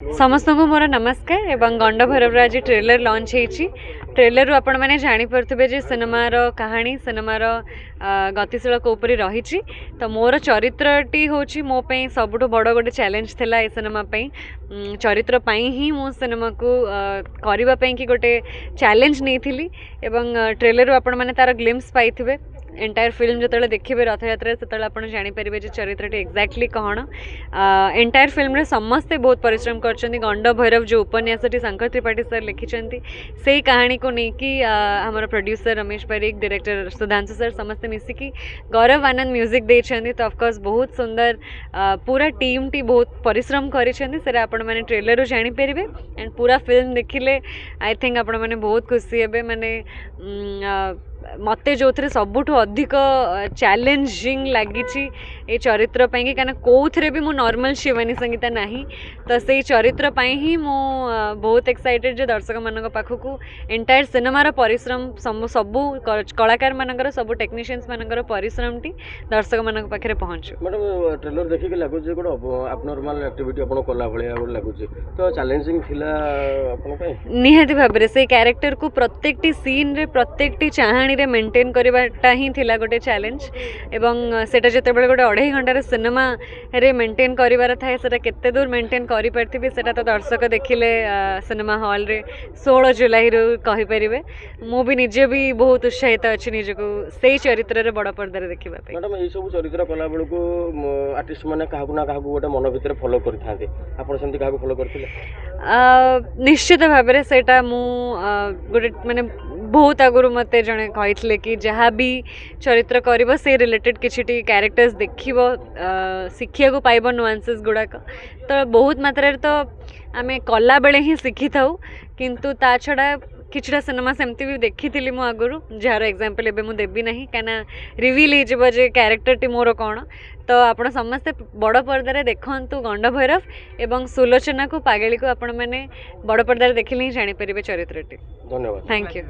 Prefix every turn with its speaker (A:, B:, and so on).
A: समस्त को मोर नमस्कार एवं गंड भैरव आज ट्रेलर लॉन्च होती ट्रेलर आपण मैंने जापे सिनेमार कहानी सिनेमार गतिशील कौपर रही तो मोर चरित्रटी हूँ मोप सबुठ बड़ गोटे चैलेंज थिला ए सिनेमा चरित्र ही मो सिनेमा को करने की गोटे चैलेंज नहीं थी एवं ट्रेलर आपण मैंने तार ग्लिम्स पाई एंटायर फिल्म जो देखिए रथ यात्रा से आप जानीपर चरित्रटी एक्जाक्टली कौन एंटायर फिल्म समस्ते बहुत परिश्रम कर गंड भैरव जो उपन्यास शंकर त्रिपाठी सर लिखिं से कहानी को लेकिन आमर producer Ramesh Parikh director Sudhanshu sir समस्ते मिसिकी गौरव आनंद म्यूजिक देते तो ऑफकोर्स बहुत सुंदर पूरा टीम टी बहुत परिश्रम कर आपण मैंने ट्रेलर जानीपर एंड पूरा फिल्म देखिले आई थिंक आपण मैंने बहुत खुशी हे माने मते जो थे सबुठ अधिक चैलेंजिंग लगी ये चरित्र कि कौन भी मु नॉर्मल शिवानी संगीता नहीं तो से चरित्र ही मु बहुत एक्साइटेड जो दर्शक मान पाखक एंटायर सिनेमार परिश्रम सबू कलाकार मान सब टेक्नीशियंस मान परिश्रम टी दर्शक मान पाखे पहुँचू।
B: मैडम ट्रेलर देखिए लगुच गोटे अबनॉर्मल एक्टिविटी आपन कला भाया लगुच तो चैलेंजिंग थिला
A: निहाती भाव से कैरेक्टर को प्रत्येक सीन रे प्रत्येक चाहाणी रे मेंटेन करवाटा ही थिला गोटे चैलेंज एवं सेटा जते बेले गोटे 2.5 घंटार सिनेमा रे मेंटेन करिवार थाए सेटा केते दूर मेंटेन करि परथिबे सेटा तो दर्शक देखिले सिनेमा हॉल रे 16 जुलाई रो कहि परिबे मु भी निजे भी बहुत उत्साहित अछि निजे को सेही चरित्र रे बड़ पर्दा रे देखिबा पे।
B: मैडम ए सब चरित्र कला बेल को आर्टिस्ट माने काहाकु ना काहाकु गोटे मन भितर फॉलो करथाते आपण सेंति काहाकु फॉलो करथिले
A: निश्चित भाव में सेटा मु गोटे माने बहुत आगुरी मते जड़े कही कि जहाँ भी चरित्र कर से रिलेटेड किसी कैरेक्टर्स देख शिखा को पाइब नुआंसेस गुड़ाक तो बहुत मात्रा तो आम कला बेले ही शिखी था किंतु ता छड़ा किछटा सिनेमा सेमती भी देखी थी मु आगुरु जार एग्जांपल एबे मु देबी नहीं कना रिवील हो जिवो जे कैरेक्टर टी मोर कौन तो आपण समस्ते बड़ पर्दार देखंतु गंड भैरव एवं सुलोचना को पागली को आपण मैंने बड़ पर्दार देखिले ही जानी परिबे चरित्रटी।
B: धन्यवाद।
A: Thank you.